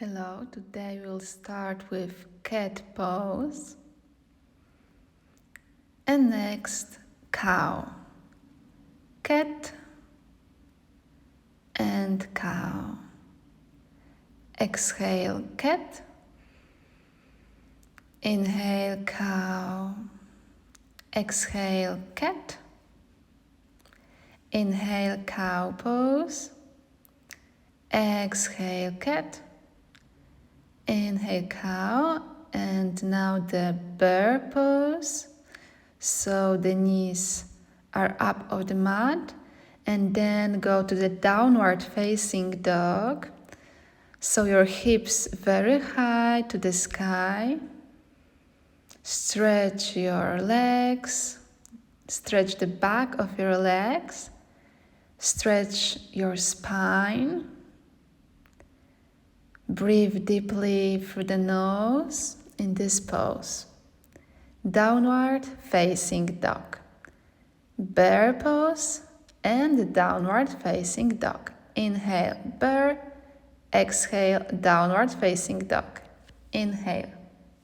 Hello, today we'll start with cat pose and next cow. Cat and cow. Exhale cat, inhale cow, exhale cat, inhale cow pose, exhale cat, inhale cow, and now the bear pose. So the knees are up of the mat, and then go to the downward facing dog. So your hips very high to the sky. Stretch your legs, stretch the back of your legs, stretch your spine. Breathe deeply through the nose in this pose. Downward facing dog. Bear pose and downward facing dog. Inhale, bear. Exhale, downward facing dog. Inhale,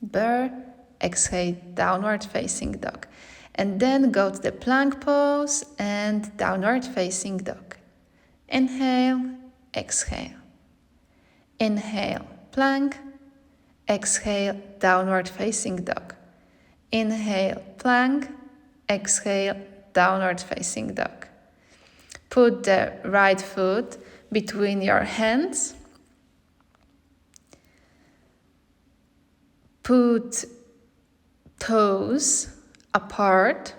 bear. Exhale, downward facing dog. And then go to the plank pose and downward facing dog. Inhale, exhale. Inhale, plank. Exhale, downward facing dog. Inhale, plank. Exhale, downward facing dog. Put the right foot between your hands. Put toes apart.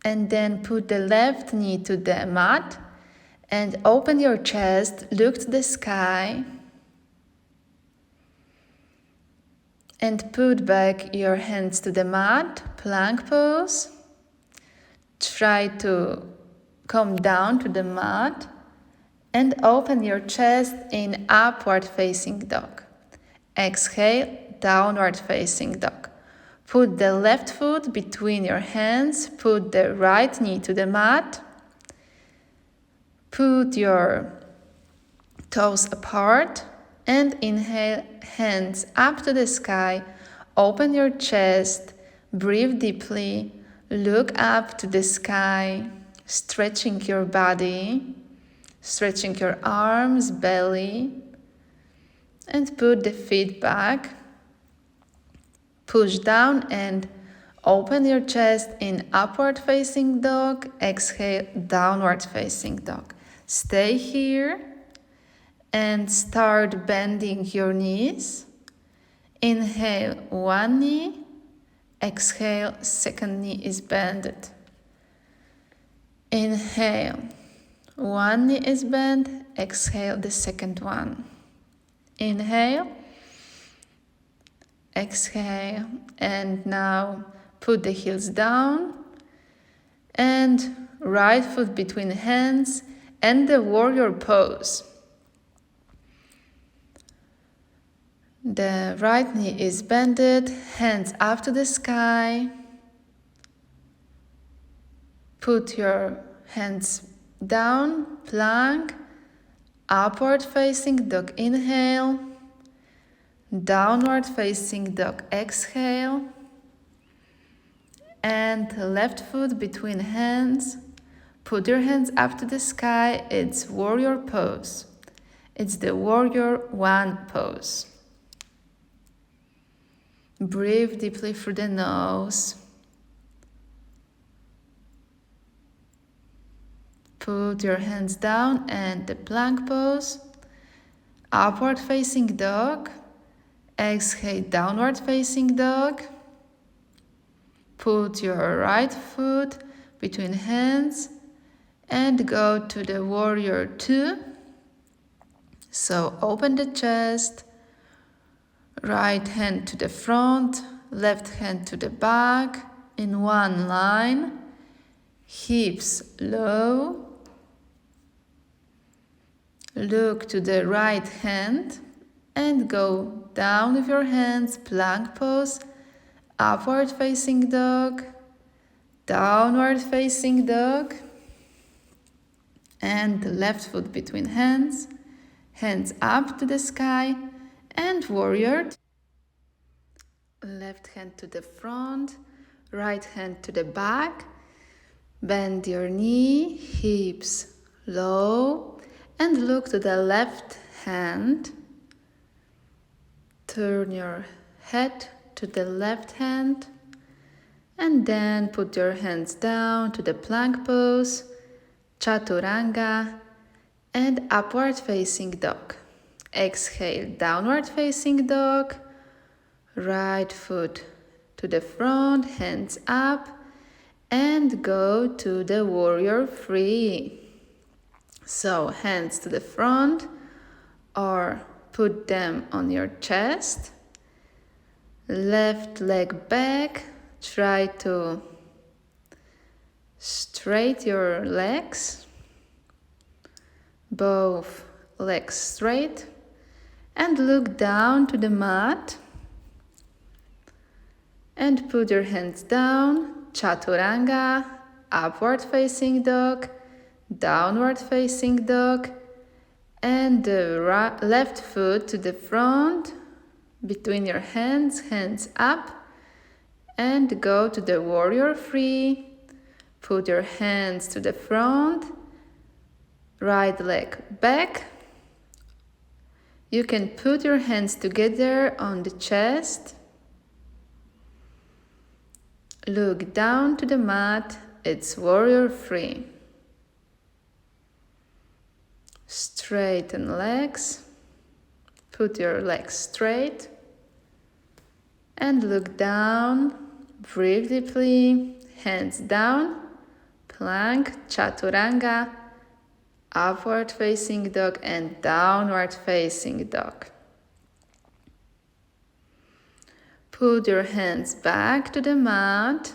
And then put the left knee to the mat. And open your chest, look to the sky, and put back your hands to the mat, plank pose. Try to come down to the mat and open your chest in upward facing dog. Exhale, downward facing dog. Put the left foot between your hands, put the right knee to the mat. Put your toes apart and inhale, hands up to the sky. Open your chest, breathe deeply, look up to the sky, stretching your body, stretching your arms, belly, and put the feet back. Push down and open your chest in upward facing dog. Exhale, downward facing dog. Stay here and start bending your knees. Inhale, one knee. Exhale, second knee is bended. Inhale, one knee is bent. Exhale, the second one. Inhale. Exhale. And now put the heels down. And right foot between hands. And the warrior pose. The right knee is bended, hands up to the sky. Put your hands down, plank, upward facing dog, inhale, downward facing dog, exhale, and left foot between hands. Put your hands up to the sky. It's warrior pose. It's the warrior one pose. Breathe deeply through the nose. Put your hands down and the plank pose. Upward facing dog. Exhale, downward facing dog. Put your right foot between hands. And go to the warrior two. So open the chest, right hand to the front, left hand to the back in one line, hips low. Look to the right hand and go down with your hands, plank pose, upward facing dog, downward facing dog. And the left foot between hands, hands up to the sky, and warrior. Left hand to the front, right hand to the back. Bend your knee, hips low, and look to the left hand. Turn your head to the left hand, and then put your hands down to the plank pose, chaturanga, and upward facing dog. Exhale, downward facing dog, right foot to the front, hands up, and go to the warrior three. So hands to the front or put them on your chest. Left leg back, try to straight your legs, both legs straight, and look down to the mat and put your hands down. Chaturanga, upward facing dog, downward facing dog, and the left foot to the front between your hands, hands up, and go to the warrior three. Put your hands to the front, right leg back. You can put your hands together on the chest. Look down to the mat, it's warrior three. Straighten legs, put your legs straight, and look down, breathe deeply, hands down, plank, chaturanga, upward facing dog, and downward facing dog. Put your hands back to the mat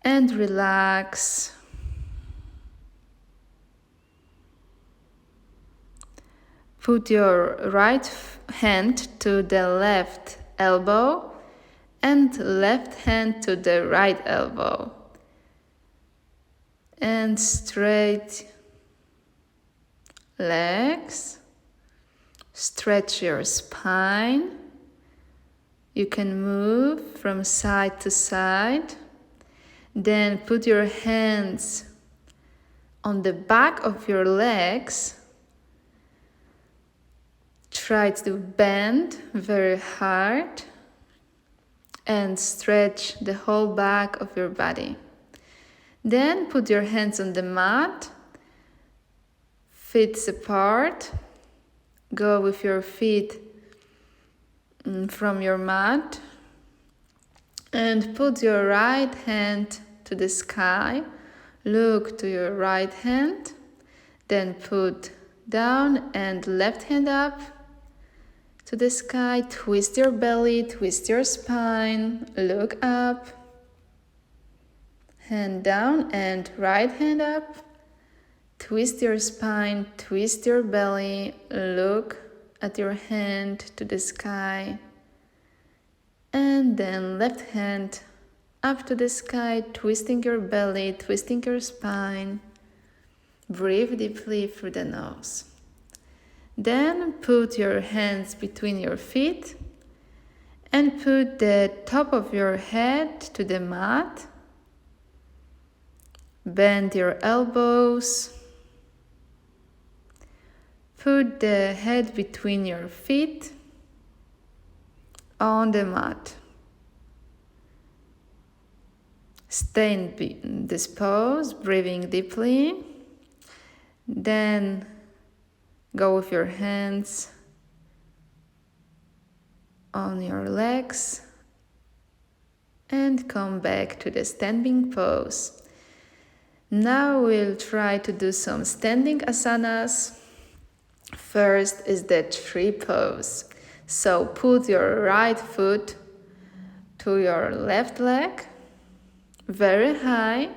and relax. Put your right hand to the left elbow and left hand to the right elbow. And straight legs. Stretch your spine. You can move from side to side. Then put your hands on the back of your legs. Try to bend very hard and stretch the whole back of your body. Then put your hands on the mat, feet apart. Go with your feet from your mat and put your right hand to the sky. Look to your right hand, then put down and left hand up to the sky. Twist your belly, twist your spine, look up, hand down and right hand up. Twist your spine, twist your belly, look at your hand to the sky, and then left hand up to the sky, twisting your belly, twisting your spine. Breathe deeply through the nose. Then put your hands between your feet and put the top of your head to the mat. Bend your elbows. Put the head between your feet on the mat. Stay in this pose, breathing deeply. Then go with your hands on your legs and come back to the standing pose. Now we'll try to do some standing asanas. First is the tree pose. So put your right foot to your left leg, very high,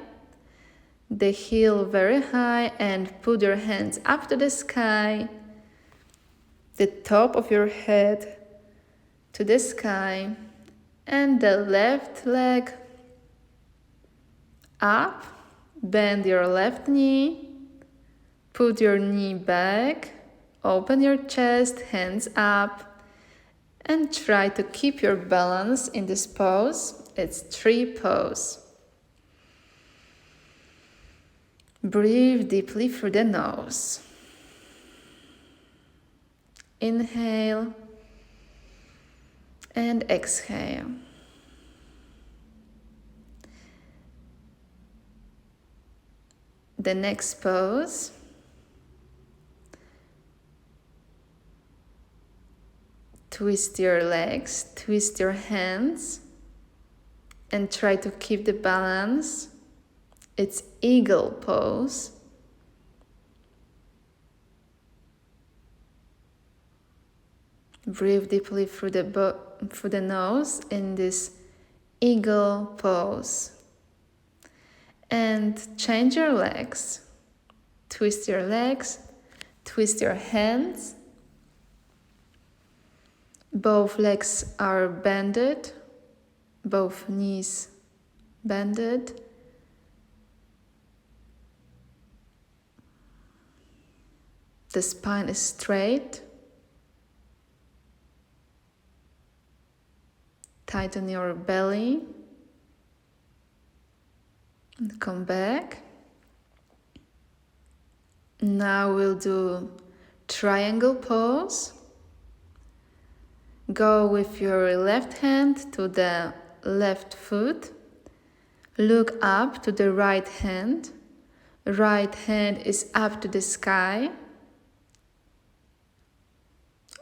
the heel very high, and put your hands up to the sky, the top of your head to the sky, and the left leg up, Bend your left knee. Put your knee back. Open your chest, hands up. And try to keep your balance in this pose. It's tree pose. Breathe deeply through the nose. Inhale and exhale. The next pose. Twist your legs, twist your hands, and try to keep the balance. It's eagle pose. Breathe deeply through the nose in this eagle pose. And change your legs. Twist your legs, twist your hands. Both legs are bended, both knees bended. The spine is straight. Tighten your belly. And come back. Now we'll do triangle pose. Go with your left hand to the left foot. Look up to the right hand. Right hand is up to the sky.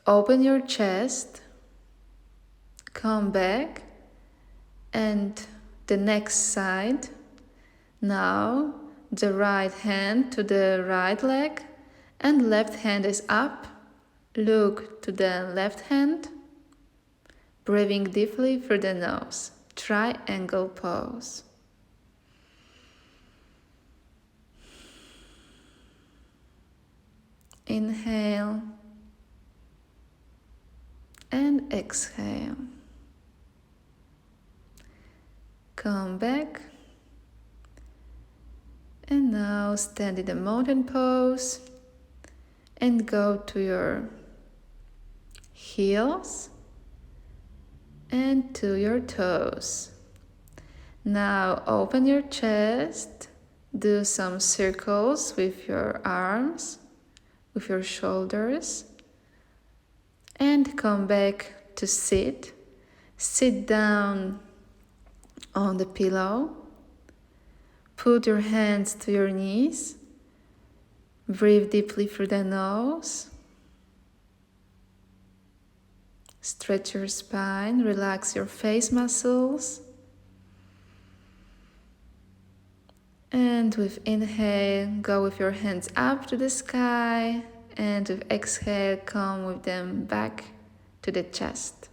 Open your chest. Come back. And the next side. Now the right hand to the right leg and left hand is up. Look to the left hand. Breathing deeply through the nose. Triangle pose. Inhale and exhale. Come back. And now stand in the mountain pose and go to your heels and to your toes. Now open your chest, do some circles with your arms, with your shoulders, and come back to sit. Sit down on the pillow. Put your hands to your knees. Breathe deeply through the nose. Stretch your spine, relax your face muscles. And with inhale, go with your hands up to the sky. And with exhale, come with them back to the chest.